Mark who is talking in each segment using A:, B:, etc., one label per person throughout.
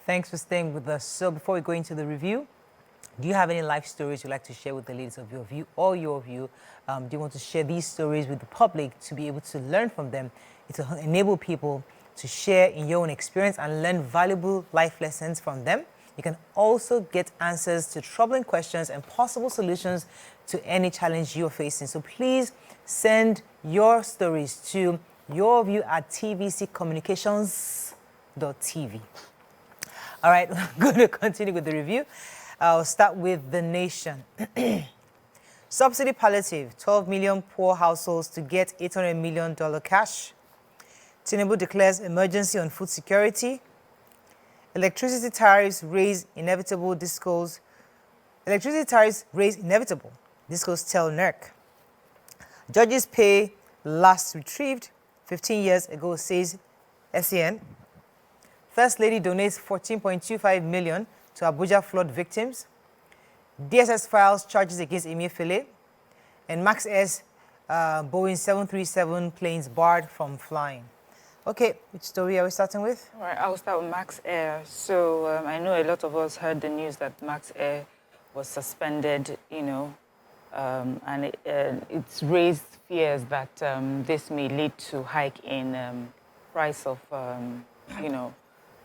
A: Thanks for staying with us. So before we go into the review, do you have any life stories you'd like to share with the ladies of Your View or Your View? Do you want to share these stories with the public to be able to learn from them? It will enable people to share in your own experience and learn valuable life lessons from them. You can also get answers to troubling questions and possible solutions to any challenge you're facing. So please send your stories to yourview@tvccommunications.tv. All right, we're going to continue with the review. I'll start with The Nation. Subsidy palliative, 12 million poor households to get $800 million cash. Tinubu declares emergency on food security. Electricity tariffs raise inevitable, discos. Electricity tariffs raise inevitable, discos tell NERC. Judges pay last retrieved 15 years ago, says SAN. First Lady donates 14.25 million to Abuja flood victims. DSS files charges against Emefiele. And Max Air's Boeing 737 planes barred from flying. Okay, which story are we starting with?
B: All right, I'll start with Max Air. So I know a lot of us heard the news that Max Air was suspended, and it's raised fears that this may lead to hike in price of,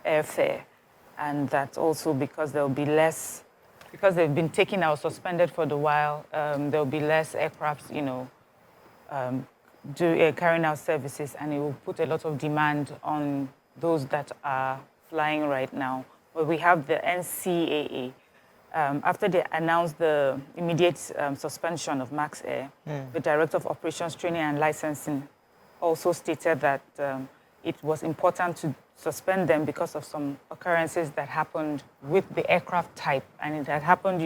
B: airfare. And that's also because there'll be less, because they've been taken out, suspended for a while, there'll be less aircrafts, carrying out services, and it will put a lot of demand on those that are flying right now. But we have the NCAA. After they announced the immediate suspension of Max Air, the Director of Operations, Training and Licensing also stated that it was important to suspend them because of some occurrences that happened with the aircraft type, and it had happened,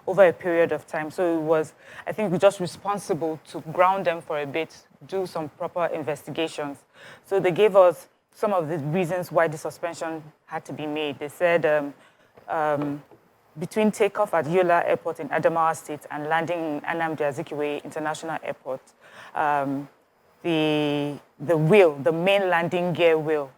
B: over a period of time. So it was, I think, just responsible to ground them for a bit, do some proper investigations. So they gave us some of the reasons why the suspension had to be made. They said between takeoff at Yola Airport in Adamawa State and landing in Nnamdi Azikiwe International Airport, the wheel, the main landing gear wheel,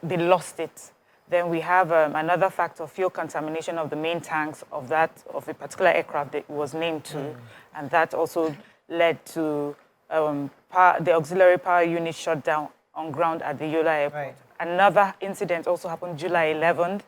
B: they lost it. Then we have another factor, fuel contamination of the main tanks of a particular aircraft that was named to, and that also led to the auxiliary power unit shut down on ground at the Yola Airport.
A: Right.
B: Another incident also happened July 11th.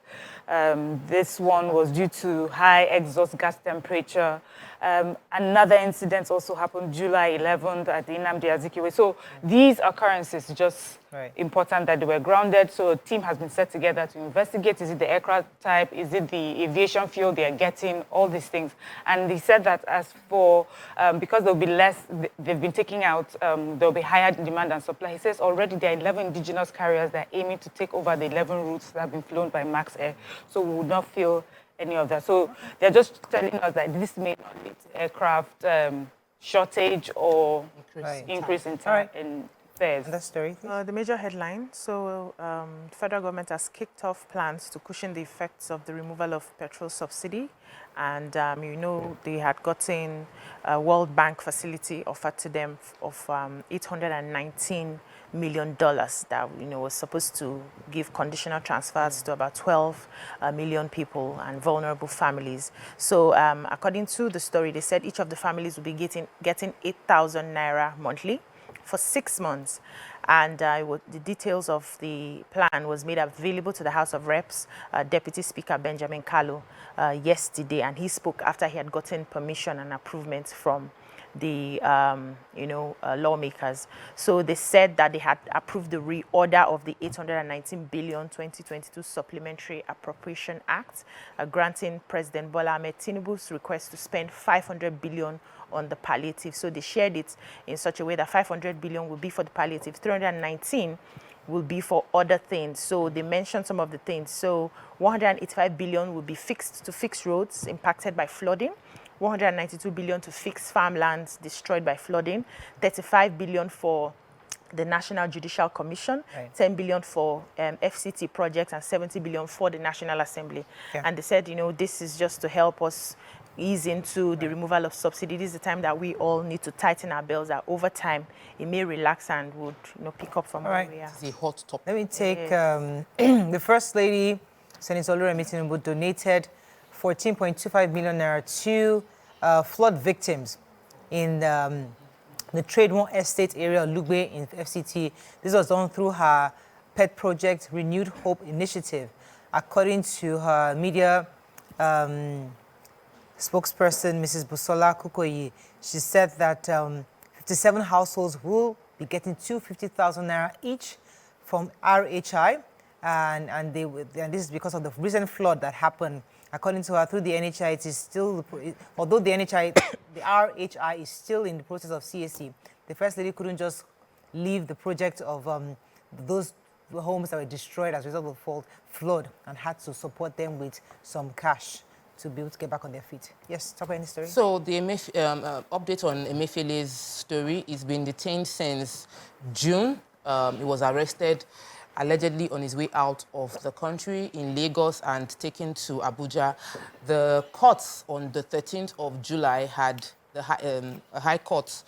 B: This one was due to high exhaust gas temperature. Another incident also happened July 11th at the Nnamdi Azikiwe. So these occurrences just important that they were grounded. So a team has been set together to investigate. Is it the aircraft type? Is it the aviation fuel they are getting? All these things. And they said that as for, because there'll be less, they've been taking out, there'll be higher demand and supply. He says already there are 11 indigenous carriers that are aiming to take over the 11 routes that have been flown by Max Air. So we would not feel any of that. So they're just telling us that this may not lead to aircraft shortage or increase in fares.
A: And that story?
C: The major headline. So the federal government has kicked off plans to cushion the effects of the removal of petrol subsidy. And, they had gotten a World Bank facility offered to them of $819 million that, was supposed to give conditional transfers to about 12 million people and vulnerable families. So according to the story, they said each of the families will be getting 8,000 naira monthly for 6 months. And the details of the plan was made available to the House of Reps, Deputy Speaker Benjamin Kalu, yesterday. And he spoke after he had gotten permission and approval from the lawmakers. So they said that they had approved the reorder of the 819 billion 2022 Supplementary Appropriation Act, granting President Bola Ahmed Tinubu's request to spend 500 billion on the palliative. So they shared it in such a way that 500 billion will be for the palliative, 319 will be for other things. So they mentioned some of the things. So 185 billion will be fixed to fix roads impacted by flooding, 192 billion to fix farmlands destroyed by flooding, 35 billion for the National Judicial Commission, 10 billion for FCT projects, and 70 billion for the National Assembly. And they said, this is just to help us ease into the removal of subsidy. This is the time that we all need to tighten our belts. That over time it may relax and would pick up from where we are.
D: It's a hot topic.
A: Let me take the First Lady, Senator Oluremi Tinubu, donated 14.25 million naira to flood victims in the Trade One Estate area of Lugbe in FCT. This was done through her pet project, Renewed Hope Initiative. According to her media spokesperson, Mrs. Busola Kukoyi, she said that 57 households will be getting 250,000 naira each from RHI, and this is because of the recent flood that happened. According to her, through the NHI, it is still, although the RHI is still in the process of CAC, the First Lady couldn't just leave the project of those homes that were destroyed as a result of the flood and had to support them with some cash to be able to get back on their feet. Yes, talk about any story.
D: So the update on Emefiele's story. He's been detained since June. He was arrested allegedly on his way out of the country in Lagos and taken to Abuja. The courts on the 13th of July had, the High Court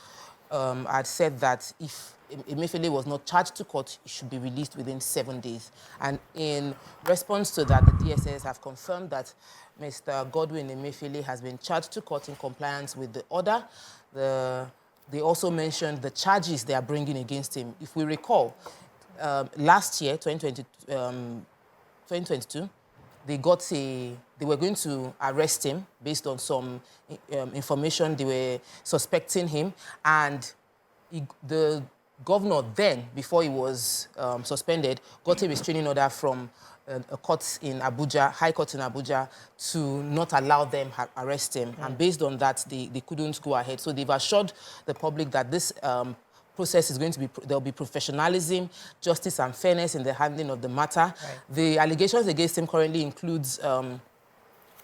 D: had said that if Emefiele was not charged to court, he should be released within 7 days. And in response to that, the DSS have confirmed that Mr. Godwin Emefiele has been charged to court in compliance with the order. They also mentioned the charges they are bringing against him. If we recall, last year, 2022, they were going to arrest him based on some information they were suspecting him, and the governor then, before he was suspended, got a restraining order from a court in Abuja, High Court in Abuja, to not allow them arrest him. And based on that, they couldn't go ahead. So they've assured the public that this process is going to be, there'll be professionalism, justice and fairness in the handling of the matter. Right. The allegations against him currently includes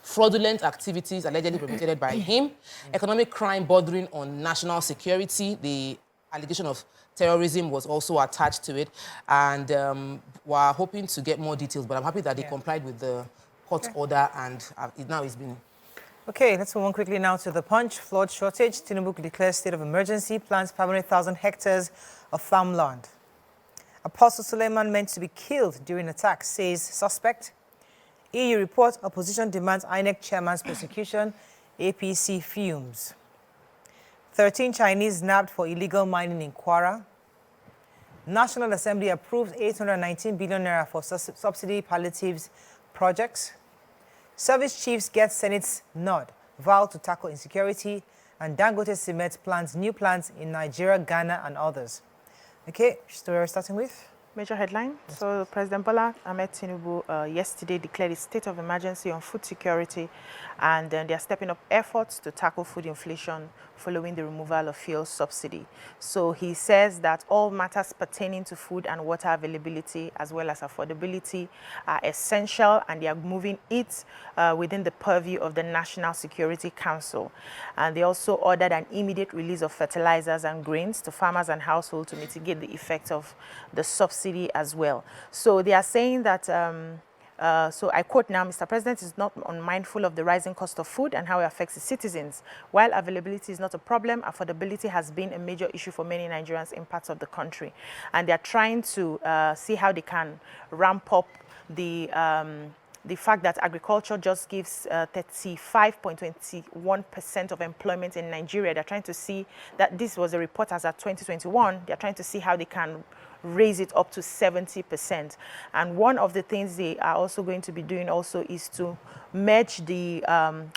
D: fraudulent activities allegedly perpetrated by him, economic crime bordering on national security. The allegation of terrorism was also attached to it, and we're hoping to get more details, but I'm happy that they complied with the court order, and now it's been...
A: Okay, let's move on quickly now to the Punch. Flood shortage. Tinubu declares state of emergency, plans 500,000 hectares of farmland. Apostle Suleman meant to be killed during attack, says suspect. EU report, opposition demands INEC chairman's prosecution, APC fumes. 13 Chinese nabbed for illegal mining in Kwara. National Assembly approves 819 billion naira for subsidy palliatives projects. Service chiefs get Senate's nod, vow to tackle insecurity, and Dangote Cement plans new plants in Nigeria, Ghana, and others. Okay, story we're starting with?
C: Major headline. So President Bola Ahmed Tinubu yesterday declared a state of emergency on food security, and they are stepping up efforts to tackle food inflation following the removal of fuel subsidy. So he says that all matters pertaining to food and water availability as well as affordability are essential, and they are moving it within the purview of the National Security Council. And they also ordered an immediate release of fertilizers and grains to farmers and households to mitigate the effect of the subsidy as well. So they are saying that so I quote now, Mr. President is not unmindful of the rising cost of food and how it affects the citizens. While availability is not a problem, affordability has been a major issue for many Nigerians in parts of the country. And they're trying to see how they can ramp up the fact that agriculture just gives 35.21% of employment in Nigeria. They're trying to see that this was a report as at 2021. They're trying to see how they can raise it up to 70%. And one of the things they are also going to be doing also is to merge the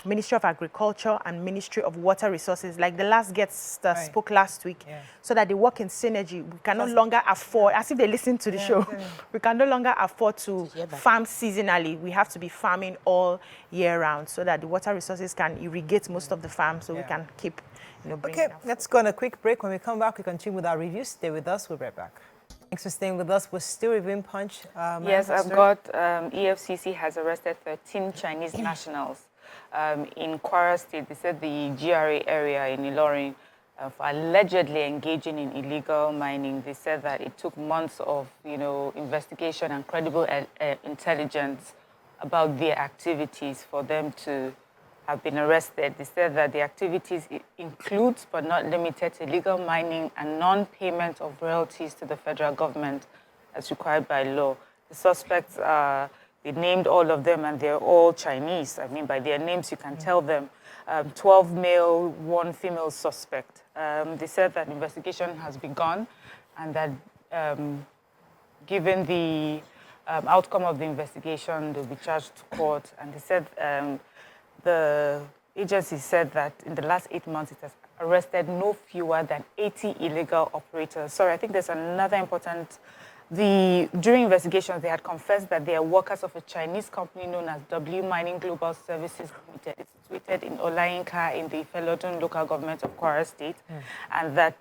C: Ministry of Agriculture and Ministry of Water Resources, like the last guest spoke last week, so that they work in synergy. We can no longer afford, as if they listen to the show, we can no longer afford to farm seasonally. We have to be farming all year round so that the water resources can irrigate most of the farms, so we can keep,
A: okay, let's go on a quick break. When we come back, we continue with our reviews. Stay with us. We'll be right back. Thanks for staying with us. We're still reviewing Punch.
B: Yes, I've got EFCC has arrested 13 Chinese nationals in Kwara State. They said the GRA area in Ilorin for allegedly engaging in illegal mining. They said that it took months of, investigation and credible intelligence about their activities for them to have been arrested. They said that the activities includes, but not limited to, illegal mining and non-payment of royalties to the federal government as required by law. The suspects are, they named all of them, and they're all Chinese. I mean, by their names, you can tell them. 12 male, 1 female suspect. They said that investigation has begun, and that given the outcome of the investigation, they'll be charged to court. And they said the agency said that in the last 8 months, it has arrested no fewer than 80 illegal operators. Sorry, I think there's another important. During investigations, they had confessed that they are workers of a Chinese company known as W Mining Global Services Limited. It's situated in Olayinka in the Felodun local government of Kwara State, and that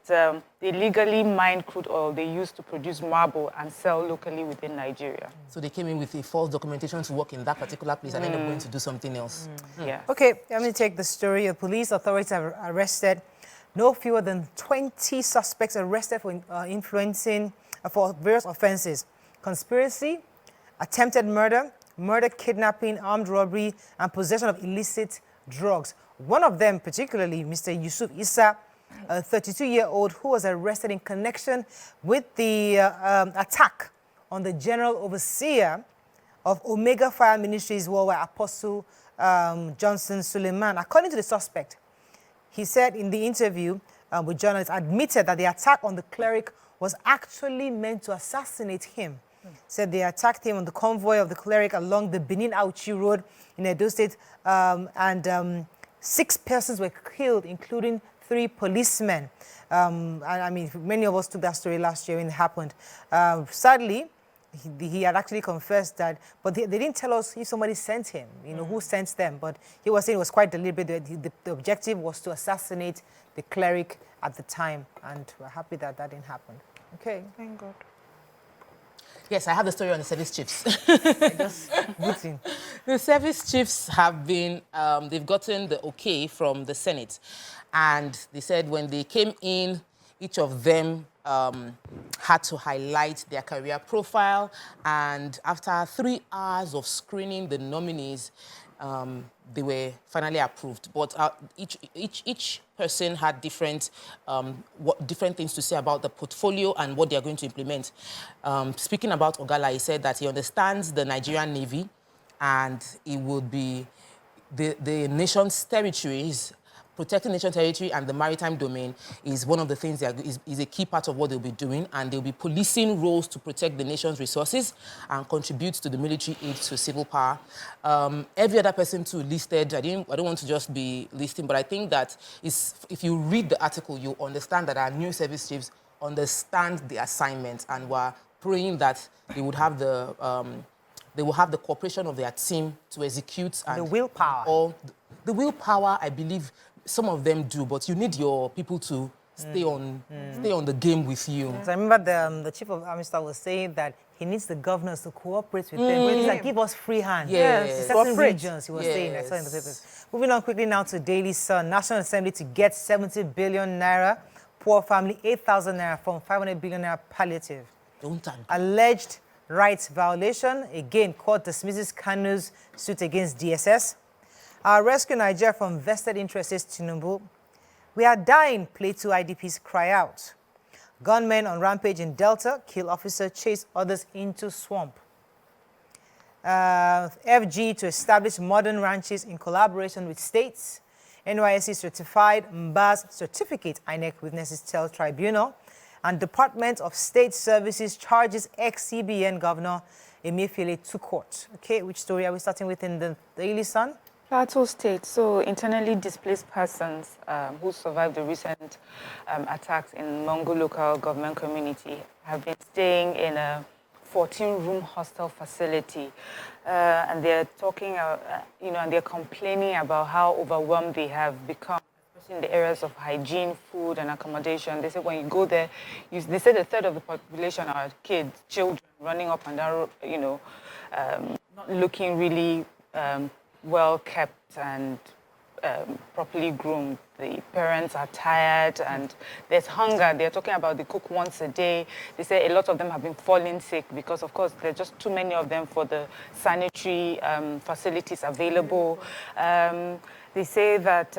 B: they legally mine crude oil they use to produce marble and sell locally within Nigeria.
D: So they came in with a false documentation to work in that particular place and ended up going to do something else.
B: Yeah.
A: Okay, let me take the story. The police authorities have arrested no fewer than 20 suspects arrested for influencing for various offenses: conspiracy, attempted murder, kidnapping, armed robbery, and possession of illicit drugs. One of them, particularly, Mr. Yusuf Issa, a 32-year-old who was arrested in connection with the attack on the General Overseer of Omega Fire Ministries Worldwide, Apostle Johnson Suleman. According to the suspect, he said in the interview with journalists, admitted that the attack on the cleric was actually meant to assassinate him. Said they attacked him on the convoy of the cleric along the Benin-Auchi Road in Edo State, and 6 persons were killed, including 3 policemen. And I mean, many of us took that story last year when it happened. Sadly, he had actually confessed that, but they didn't tell us if somebody sent him, who sent them. But he was saying it was quite deliberate. The objective was to assassinate the cleric at the time, and we're happy that that didn't happen. Okay.
C: Thank God.
D: Yes, I have the story on the service chiefs.
A: Just booting.
D: The service chiefs have been, they've gotten the okay from the Senate. And they said when they came in, each of them had to highlight their career profile. And after 3 hours of screening the nominees, they were finally approved. But each person had different things to say about the portfolio and what they are going to implement. Speaking about Ogala, he said that he understands the Nigerian Navy, and it would be the nation's territories. Protecting nation territory and the maritime domain is one of the things that is a key part of what they'll be doing, and they'll be policing roles to protect the nation's resources and contribute to the military aid to civil power. Every other person too listed, I don't want to just be listing, but I think that if you read the article, you understand that our new service chiefs understand the assignment, and we're praying that they would have the cooperation of their team to execute. And
A: the willpower.
D: The willpower, I believe, some of them do, but you need your people to stay on the game with you.
A: So I remember the Chief of Army Staff was saying that he needs the governors to cooperate with them. He's like, give us free hand.
D: Yes.
A: In certain regions, he was saying. I saw in the papers. Moving on quickly now to Daily Sun. National Assembly to get 70 billion naira. Poor family, 8,000 naira from 500 billion naira palliative. Alleged rights violation. Again, court dismisses Kanu's suit against DSS. Rescue Nigeria from vested interests, Tinubu. We are dying, Plateau IDPs cry out. Gunmen on rampage in Delta, kill officer, chase others into swamp. FG to establish modern ranches in collaboration with states. NYSC certified Mba's certificate, INEC witnesses tell tribunal. And Department of State Services charges ex-CBN Governor Emefiele to court. Okay, which story are we starting with in the Daily Sun?
B: Plateau State, so internally displaced persons who survived the recent attacks in Mongo local government community have been staying in a 14-room hostel facility, and they're talking, and they're complaining about how overwhelmed they have become, especially in the areas of hygiene, food, and accommodation. They say when you go there, they say a third of the population are kids, children, running up and down, not looking really well kept and properly groomed. The parents are tired and there's hunger. They're talking about they cook once a day. They say a lot of them have been falling sick because, of course, there are just too many of them for the sanitary facilities available. They say that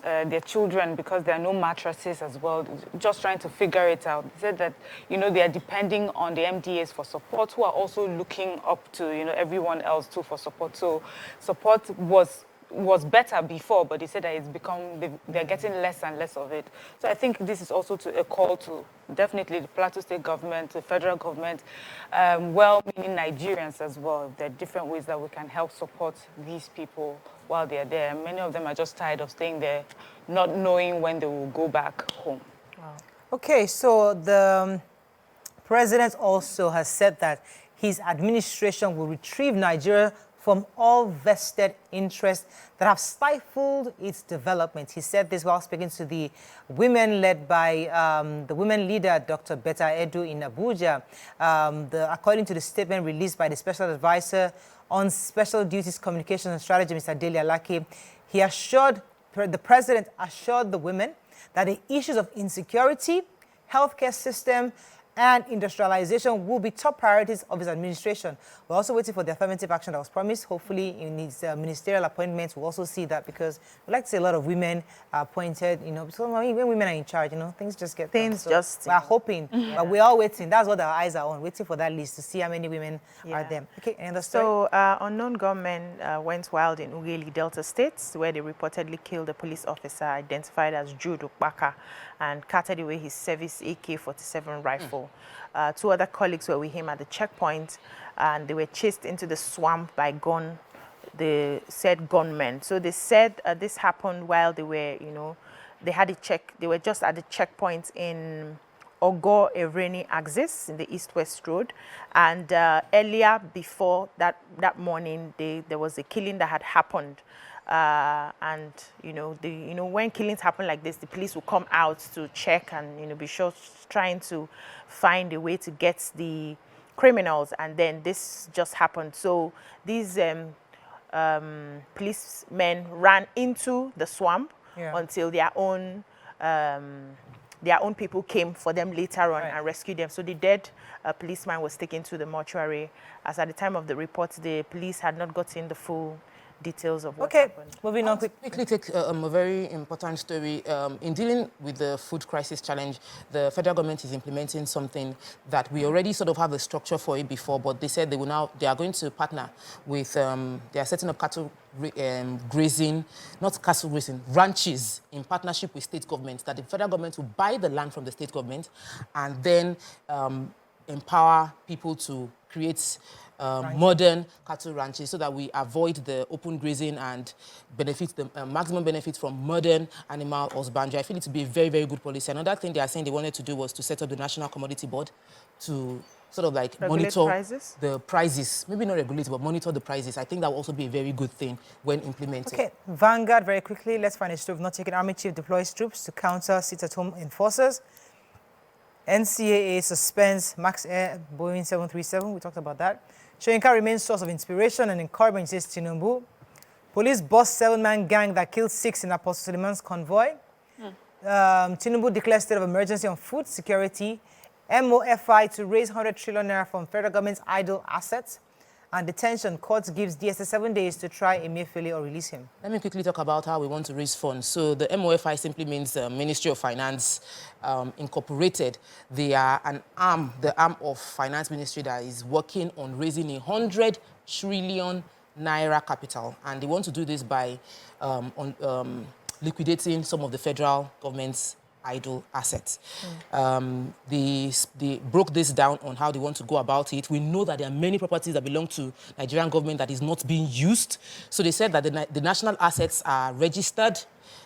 B: their children, because there are no mattresses as well, just trying to figure it out. They said that, they are depending on the MDAs for support, who are also looking up to, everyone else too for support. So support was better before, but they said that it's become, they're getting less and less of it. So I think this is also a call to definitely the Plateau State government, the federal government, well-meaning Nigerians as well. There are different ways that we can help support these people while they're there. Many of them are just tired of staying there, not knowing when they will go back home.
A: Wow. Okay, so the president also has said that his administration will retrieve Nigeria from all vested interests that have stifled its development. He said this while speaking to the women led by the women leader, Dr. Betta Edu, in Abuja. According to the statement released by the Special Advisor on Special Duties, Communications and Strategy, Mr. Dele Alake, the president assured the women that the issues of insecurity, healthcare system, and industrialization will be top priorities of his administration. We're also waiting for the affirmative action that was promised. Hopefully, in his ministerial appointments, we'll also see that, because we like to see a lot of women appointed, so when women are in charge, things just get done. So we're hoping, but we're all waiting. That's what our eyes are on, waiting for that list to see how many women are there. Okay, and the story?
C: So, unknown gunmen went wild in Ughelli, Delta State, where they reportedly killed a police officer identified as Jude Okpaka and carted away his service AK-47 rifle. Two other colleagues were with him at the checkpoint, and they were chased into the swamp by the said gunmen. So they said this happened while they were, they were just at the checkpoint in Ogo Ereni Axis in the East-West Road. And earlier before that morning, there was a killing that had happened. And when killings happen like this, the police will come out to check and be sure trying to find a way to get the criminals, and then this just happened. So these policemen ran into the swamp until their own people came for them later on and rescued them. So the dead policeman was taken to the mortuary, as at the time of the report, the police had not gotten the full details of what happened.
A: Moving on
D: quickly take a very important story. In dealing with the food crisis challenge, the federal government is implementing something that we already sort of have a structure for it before, but they said they are going to partner with, they are setting up cattle grazing, not cattle grazing, ranches in partnership with state governments, that the federal government will buy the land from the state government and then empower people to create modern cattle ranches, so that we avoid the open grazing and benefit the maximum benefit from modern animal husbandry. I feel it to be a very, very good policy. Another thing they are saying they wanted to do was to set up the National Commodity Board to sort of like monitor the prices. Maybe not regulate, but monitor the prices. I think that will also be a very good thing when implemented. Okay,
A: Vanguard, very quickly, let's find a story of not taking Army Chief deploys troops to counter sit-at-home enforcers. NCAA suspends Max Air Boeing 737. We talked about that. Soyinka remains source of inspiration and encouragement, says Tinubu. Police bust 7-man gang that killed 6 in Apostle Suleman's convoy. Tinubu declares state of emergency on food security. MOFI to raise 100 trillion naira from federal government's idle assets. And detention, court gives DSS 7 days to try Emefiele or release him.
D: Let me quickly talk about how we want to raise funds. So the MOFI simply means Ministry of Finance Incorporated. They are the arm of Finance Ministry that is working on raising 100 trillion naira capital. And they want to do this by liquidating some of the federal government's idle assets. They broke this down on how they want to go about it. We know that there are many properties that belong to Nigerian government that is not being used. So they said that the national assets are registered.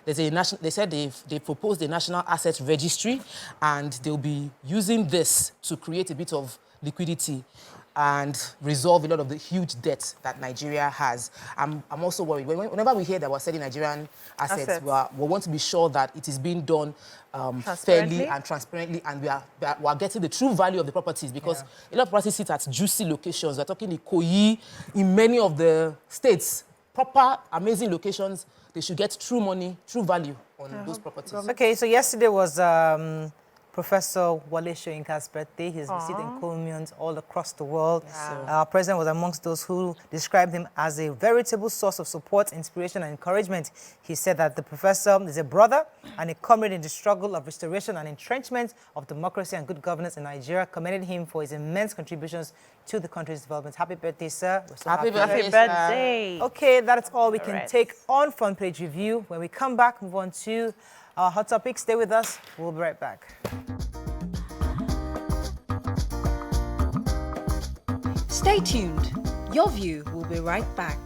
D: They said they proposed a national assets registry, and they'll be using this to create a bit of liquidity and resolve a lot of the huge debt that Nigeria has. I'm also worried. Whenever we hear that we're selling Nigerian assets. We want to be sure that it is being done fairly and transparently, and we are getting the true value of the properties, because a lot of properties sit at juicy locations. We're talking Ikoyi, in many of the states, proper, amazing locations, they should get true money, true value on those properties.
A: Okay, so yesterday was Professor Wale Soyinka's birthday. He's received encomiums all across the world. Our president was amongst those who described him as a veritable source of support, inspiration, and encouragement. He said that the professor is a brother and a comrade in the struggle of restoration and entrenchment of democracy and good governance in Nigeria, commended him for his immense contributions to the country's development. Happy birthday, sir. We're so
D: Happy birthday,
C: Happy birthday.
A: Okay, that's all we can take on Front Page Review. When we come back, move on to our hot topic. Stay with us. We'll be right back.
E: Stay tuned. Your View will be right back.